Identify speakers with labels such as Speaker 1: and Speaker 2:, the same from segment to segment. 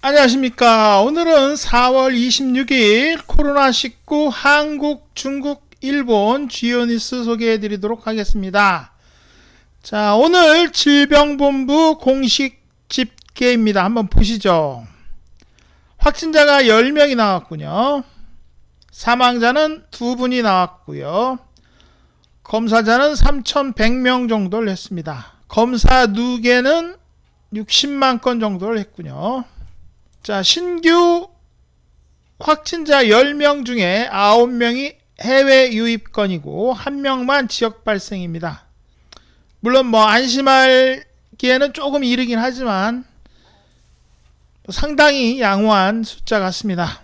Speaker 1: 안녕하십니까. 오늘은 4월 26일 코로나19 한국, 중국, 일본 주요 뉴스 소개해 드리도록 하겠습니다. 자, 오늘 질병본부 공식 집계입니다. 한번 보시죠. 확진자가 10명이 나왔군요. 사망자는 2분이 나왔고요. 검사자는 3,100명 정도를 했습니다. 검사 누계는 60만 건 정도를 했군요. 자, 신규 확진자 10명 중에 9명이 해외 유입건이고 1명만 지역 발생입니다. 물론 안심하기에는 조금 이르긴 하지만 상당히 양호한 숫자 같습니다.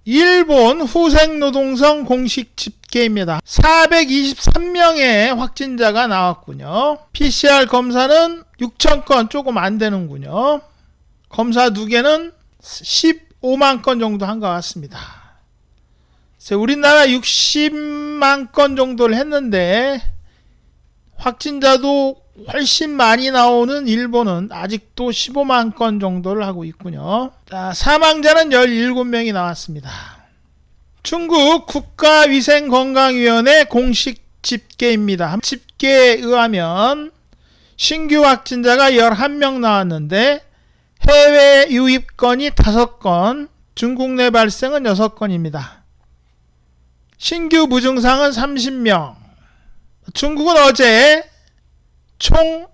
Speaker 1: 일본 후생노동성 공식 집계입니다. 423명의 확진자가 나왔군요. PCR 검사는 6,000건 조금 안 되는군요. 검사 누계는 15만 건 정도 한 것 같습니다. 우리나라 60만 건 정도를 했는데 확진자도 훨씬 많이 나오는 일본은 아직도 15만 건 정도를 하고 있군요. 자, 사망자는 17명이 나왔습니다. 중국 국가위생건강위원회 공식 집계입니다. 집계에 의하면 신규 확진자가 11명 나왔는데 해외 유입건이 5건, 중국 내 발생은 6건입니다. 신규 무증상은 30명. 중국은 어제 총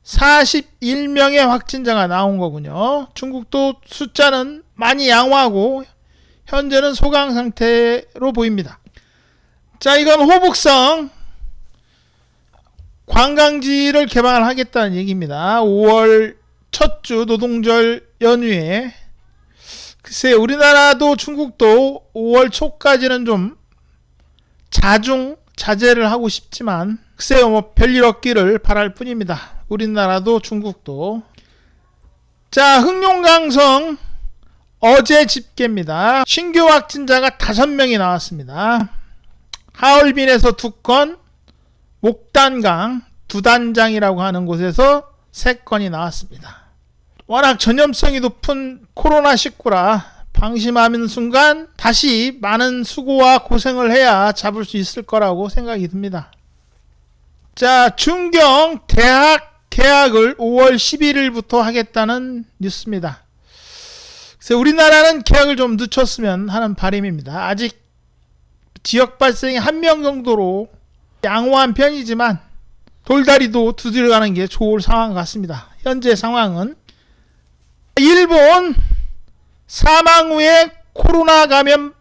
Speaker 1: 41명의 확진자가 나온 거군요. 중국도 숫자는 많이 양호하고 현재는 소강 상태로 보입니다. 자, 이건 호북성 관광지를 개방을 하겠다는 얘기입니다. 5월 첫 주 노동절 연휴에 글쎄 우리나라도 중국도 5월 초까지는 좀 자제를 하고 싶지만 글쎄요 별일 없기를 바랄 뿐입니다. 우리나라도 중국도. 자, 흑룡강성 어제 집계입니다. 신규 확진자가 5명이 나왔습니다. 하얼빈에서 2건, 목단강 두단장이라고 하는 곳에서 3건이 나왔습니다. 워낙 전염성이 높은 코로나19라 방심하는 순간 다시 많은 수고와 고생을 해야 잡을 수 있을 거라고 생각이 듭니다. 자, 중경 대학 개학을 5월 11일부터 하겠다는 뉴스입니다. 그래서 우리나라는 개학을 좀 늦췄으면 하는 바람입니다. 아직 지역 발생이 1명 정도로 양호한 편이지만 돌다리도 두드려가는 게 좋을 상황 같습니다. 현재 상황은 일본 사망 후에 코로나 감염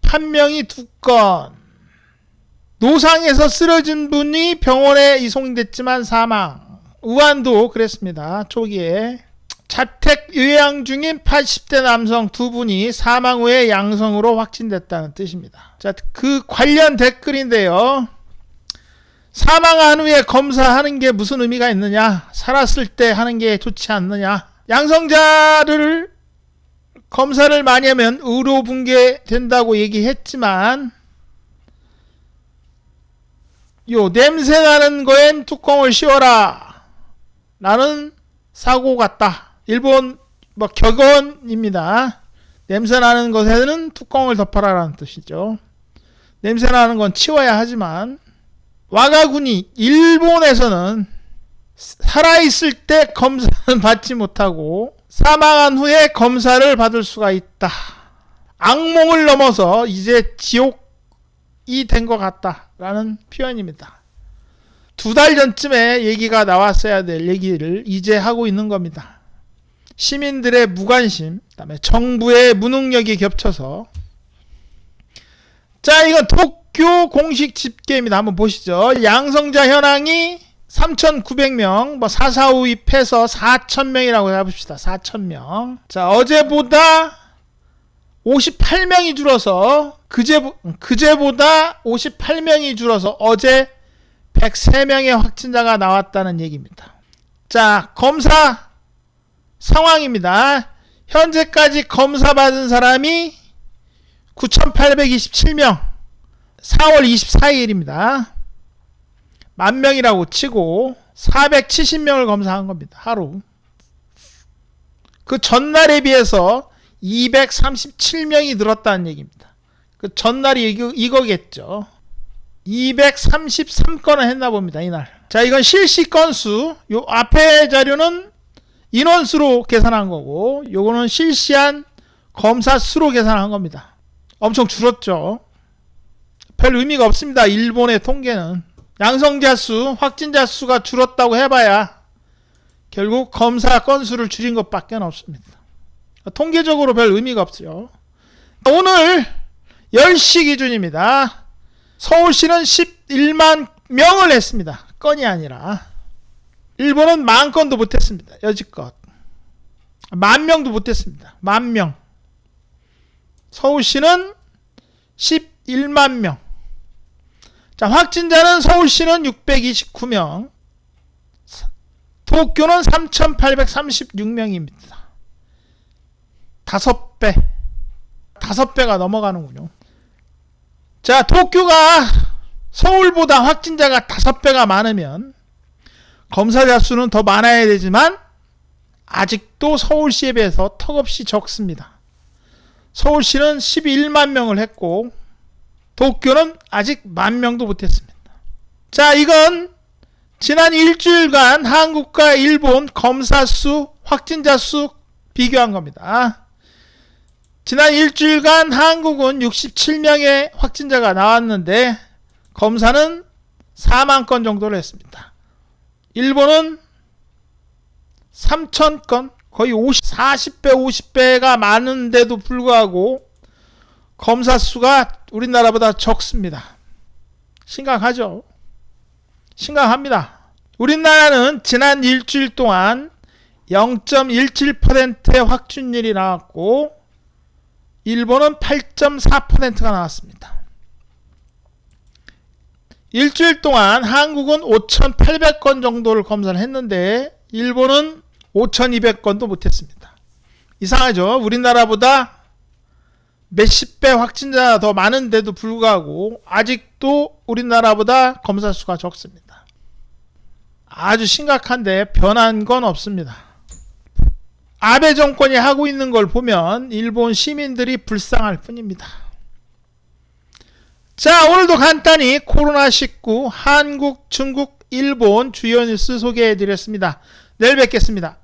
Speaker 1: 판명이 2건, 노상에서 쓰러진 분이 병원에 이송됐지만 사망. 우한도 그랬습니다. 초기에 자택 요양 중인 80대 남성 2분이 사망 후에 양성으로 확진됐다는 뜻입니다. 자, 그 관련 댓글인데요. 사망한 후에 검사하는 게 무슨 의미가 있느냐? 살았을 때 하는 게 좋지 않느냐? 양성자를 검사를 많이 하면 의료붕괴 된다고 얘기했지만 냄새 나는 거엔 뚜껑을 씌워라 라는 사고 같다. 일본 격언입니다. 냄새 나는 것에는 뚜껑을 덮어라 라는 뜻이죠. 냄새 나는 건 치워야 하지만 와가군이 일본에서는 살아있을 때 검사는 받지 못하고 사망한 후에 검사를 받을 수가 있다. 악몽을 넘어서 이제 지옥이 된 것 같다라는 표현입니다. 2달 전쯤에 얘기가 나왔어야 될 얘기를 이제 하고 있는 겁니다. 시민들의 무관심, 그다음에 정부의 무능력이 겹쳐서. 자, 이건 도쿄 공식 집계입니다. 한번 보시죠. 양성자 현황이 3,900명, 4.4 후입해서 4,000명이라고 해봅시다. 4,000명. 자, 어제보다 58명이 줄어서, 그제보다 58명이 줄어서 어제 103명의 확진자가 나왔다는 얘기입니다. 자, 검사 상황입니다. 현재까지 검사 받은 사람이 9,827명, 4월 24일입니다. 10,000명이라고 치고 470명을 검사한 겁니다. 하루. 그 전날에 비해서 237명이 늘었다는 얘기입니다. 그 전날이 이거겠죠. 233건을 했나 봅니다, 이날. 자, 이건 실시 건수. 요 앞에 자료는 인원수로 계산한 거고, 요거는 실시한 검사 수로 계산한 겁니다. 엄청 줄었죠. 별 의미가 없습니다. 일본의 통계는. 양성자 수, 확진자 수가 줄었다고 해봐야 결국 검사 건수를 줄인 것밖에 없습니다. 통계적으로 별 의미가 없죠. 오늘 10시 기준입니다. 서울시는 11만 명을 했습니다. 건이 아니라. 일본은 10,000건도 못했습니다. 여지껏. 10,000명도 못했습니다. 10,000명. 서울시는 11만 명. 자, 확진자는 서울시는 629명. 도쿄는 3,836명입니다. 5배. 5배가 넘어가는군요. 자, 도쿄가 서울보다 확진자가 5배가 많으면 검사자 수는 더 많아야 되지만 아직도 서울시에 비해서 턱없이 적습니다. 서울시는 11만 명을 했고 도쿄는 아직 10,000명도 못했습니다. 자, 이건 지난 일주일간 한국과 일본 검사 수, 확진자 수 비교한 겁니다. 지난 일주일간 한국은 67명의 확진자가 나왔는데 검사는 4만 건 정도를 했습니다. 일본은 3,000건, 거의 40배, 50배가 많은데도 불구하고 검사 수가 우리나라보다 적습니다. 심각하죠? 심각합니다. 우리나라는 지난 일주일 동안 0.17%의 확진율이 나왔고 일본은 8.4%가 나왔습니다. 일주일 동안 한국은 5,800건 정도를 검사를 했는데 일본은 5,200건도 못했습니다. 이상하죠? 우리나라보다 몇십 배 확진자가 더 많은데도 불구하고 아직도 우리나라보다 검사 수가 적습니다. 아주 심각한데 변한 건 없습니다. 아베 정권이 하고 있는 걸 보면 일본 시민들이 불쌍할 뿐입니다. 자, 오늘도 간단히 코로나19 한국, 중국, 일본 주요 뉴스 소개해 드렸습니다. 내일 뵙겠습니다.